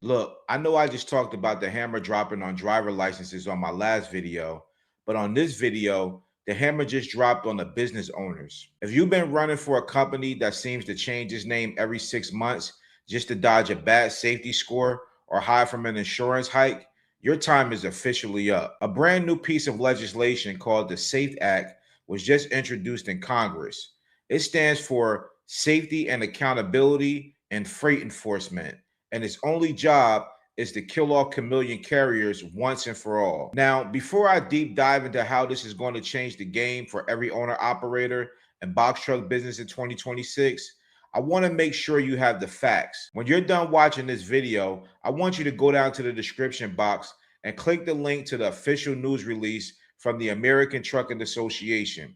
Look, I know I just talked about the hammer dropping on driver licenses on my last video, but on this video, the hammer just dropped on the business owners. If you've been running for a company that seems to change its name every 6 months just to dodge a bad safety score or hide from an insurance hike, your time is officially up. A brand new piece of legislation called the SAFE Act was just introduced in Congress. It stands for Safety and Accountability in Freight Enforcement, and its only job is to kill off chameleon carriers once and for all. Now, before I deep dive into how this is going to change the game for every owner operator and box truck business in 2026, I want to make sure you have the facts. When you're done watching this video, I want you to go down to the description box and click the link to the official news release from the American Trucking Association.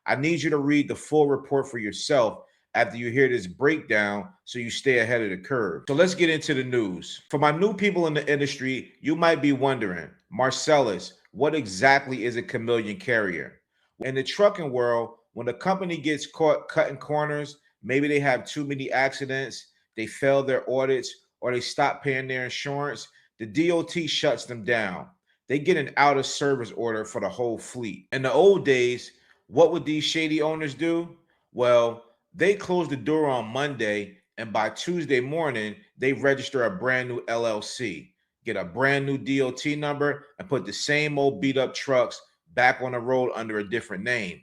I need you to read the full report for yourself after you hear this breakdown so you stay ahead of the curve. So let's get into the news. For my new people in the industry, you might be wondering, Marcellus, what exactly is a chameleon carrier? In the trucking world, when a company gets caught cutting corners, maybe they have too many accidents, they fail their audits, or they stop paying their insurance, the DOT shuts them down. They get an out of service order for the whole fleet. In the old days, what would these shady owners do? Well, they close the door on Monday, and by Tuesday morning, they register a brand new LLC, get a brand new DOT number, and put the same old beat up trucks back on the road under a different name.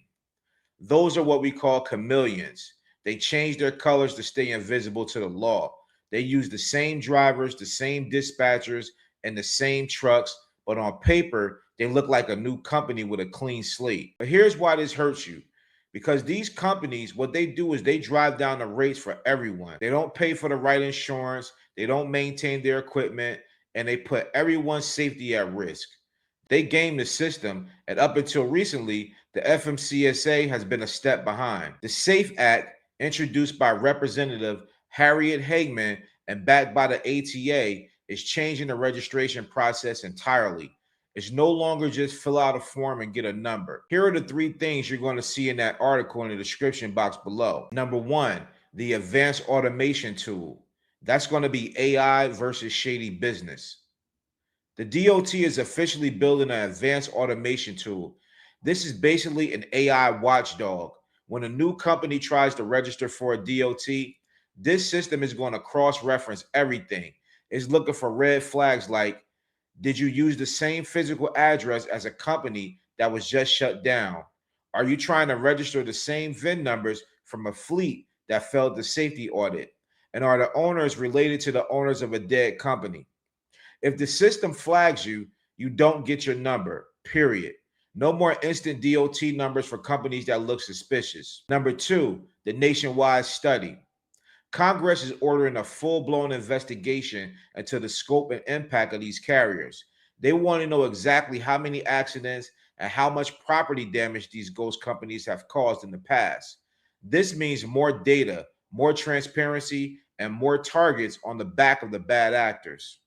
Those are what we call chameleons. They change their colors to stay invisible to the law. They use the same drivers, the same dispatchers, and the same trucks, but on paper, they look like a new company with a clean slate. But here's why this hurts you. Because these companies, what they do is they drive down the rates for everyone. They don't pay for the right insurance, they don't maintain their equipment, and they put everyone's safety at risk. They game the system, and up until recently, the FMCSA has been a step behind. The SAFE Act, introduced by Representative Harriet Hagman and backed by the ATA, is changing the registration process entirely. It's no longer just fill out a form and get a number. Here are the 3 things you're going to see in that article in the description box below. Number 1, the advanced automation tool. That's going to be AI versus shady business. The DOT is officially building an advanced automation tool. This is basically an AI watchdog. When a new company tries to register for a DOT, this system is going to cross-reference everything. It's looking for red flags like, did you use the same physical address as a company that was just shut down? Are you trying to register the same VIN numbers from a fleet that failed the safety audit? And are the owners related to the owners of a dead company? If the system flags you, you don't get your number, period. No more instant DOT numbers for companies that look suspicious. Number 2, the nationwide study. Congress is ordering a full-blown investigation into the scope and impact of these carriers. They want to know exactly how many accidents and how much property damage these ghost companies have caused in the past. This means more data, more transparency, and more targets on the back of the bad actors.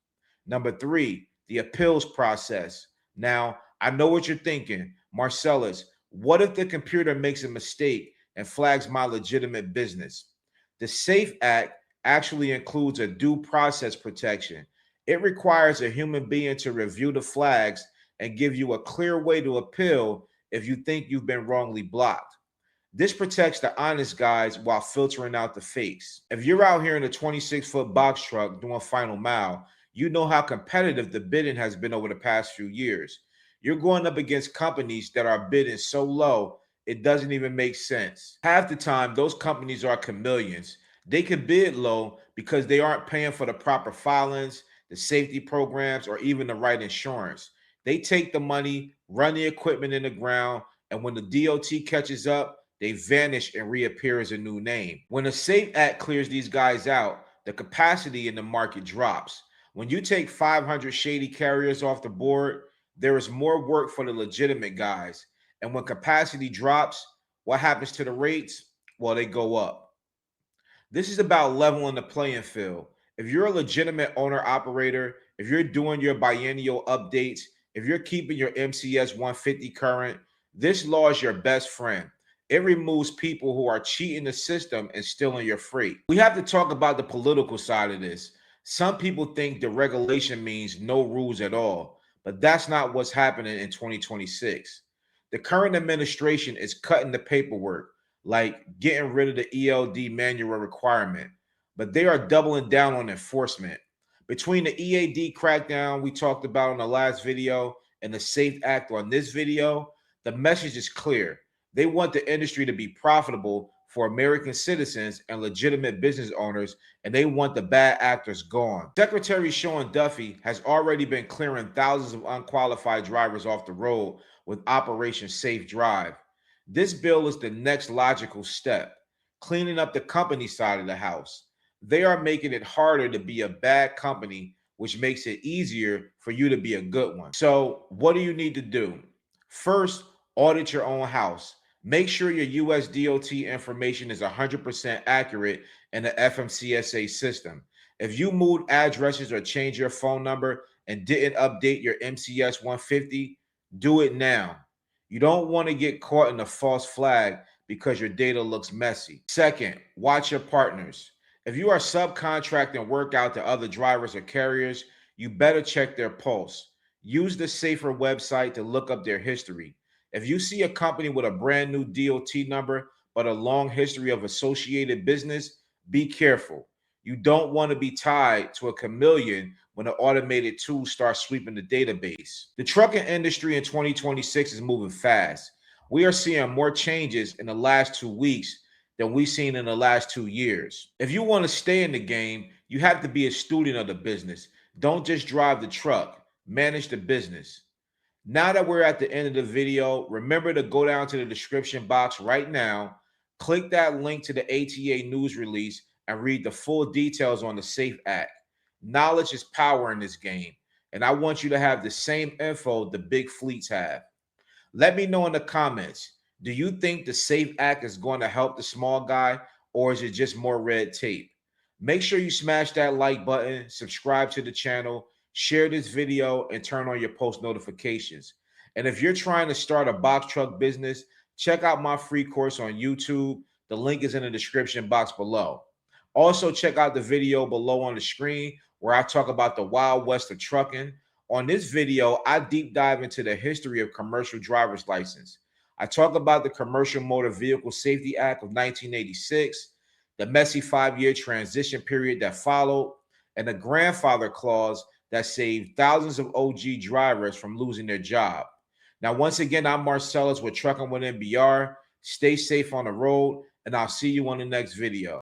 Number 3, the appeals process. Now, I know what you're thinking, Marcellus, what if the computer makes a mistake and flags my legitimate business? The SAFE Act actually includes a due process protection. It requires a human being to review the flags and give you a clear way to appeal if you think you've been wrongly blocked. This protects the honest guys while filtering out the fakes. If you're out here in a 26-foot box truck doing final mile, you know how competitive the bidding has been over the past few years. You're going up against companies that are bidding so low it doesn't even make sense. Half the time, those companies are chameleons. They can bid low because they aren't paying for the proper filings, the safety programs, or even the right insurance. They take the money, run the equipment in the ground, and when the DOT catches up, they vanish and reappear as a new name. When the SAFE Act clears these guys out, the capacity in the market drops. When you take 500 shady carriers off the board, there is more work for the legitimate guys. And when capacity drops, what happens to the rates? Well, they go up. This is about leveling the playing field. If you're a legitimate owner operator, if you're doing your biennial updates, if you're keeping your MCS 150 current, this law is your best friend. It removes people who are cheating the system and stealing your freight. We have to talk about the political side of this. Some people think the regulation means no rules at all, but that's not what's happening in 2026. The current administration is cutting the paperwork, like getting rid of the ELD manual requirement, but they are doubling down on enforcement. Between the EAD crackdown we talked about on the last video and the SAFE Act on this video, the message is clear. They want the industry to be profitable for American citizens and legitimate business owners, and they want the bad actors gone. Secretary Sean Duffy has already been clearing thousands of unqualified drivers off the road with Operation Safe Drive. This bill is the next logical step, cleaning up the company side of the house. They are making it harder to be a bad company, which makes it easier for you to be a good one. So, what do you need to do? First, audit your own house. Make sure your US DOT information is 100% accurate in the FMCSA system. If you moved addresses or changed your phone number and didn't update your MCS 150, do it now. You don't want to get caught in a false flag because your data looks messy. Second, watch your partners. If you are subcontracting work out to other drivers or carriers, you better check their pulse. Use the Safer website to look up their history. If you see a company with a brand new DOT number but a long history of associated business, be careful. You don't want to be tied to a chameleon when an automated tool starts sweeping the database. The trucking industry in 2026 is moving fast. We are seeing more changes in the last 2 weeks than we've seen in the last 2 years. If you want to stay in the game, you have to be a student of the business. Don't just drive the truck, manage the business. Now that we're at the end of the video, remember to go down to the description box right now, click that link to the ATA news release, and read the full details on the SAFE Act. Knowledge is power in this game, and I want you to have the same info the big fleets have. Let me know in the comments, do you think the SAFE Act is going to help the small guy, or is it just more red tape? Make sure you smash that like button, subscribe to the channel, share this video, and turn on your post notifications. And if you're trying to start a box truck business, check out my free course on YouTube. The link is in the description box below. Also, check out the video below on the screen where I talk about the Wild West of trucking. On this video, I deep dive into the history of commercial driver's license. I talk about the Commercial Motor Vehicle Safety Act of 1986, the messy 5-year transition period that followed, and the grandfather clause that saved thousands of OG drivers from losing their job. Now, once again, I'm Marcellus with Trucking with NBR. Stay safe on the road, and I'll see you on the next video.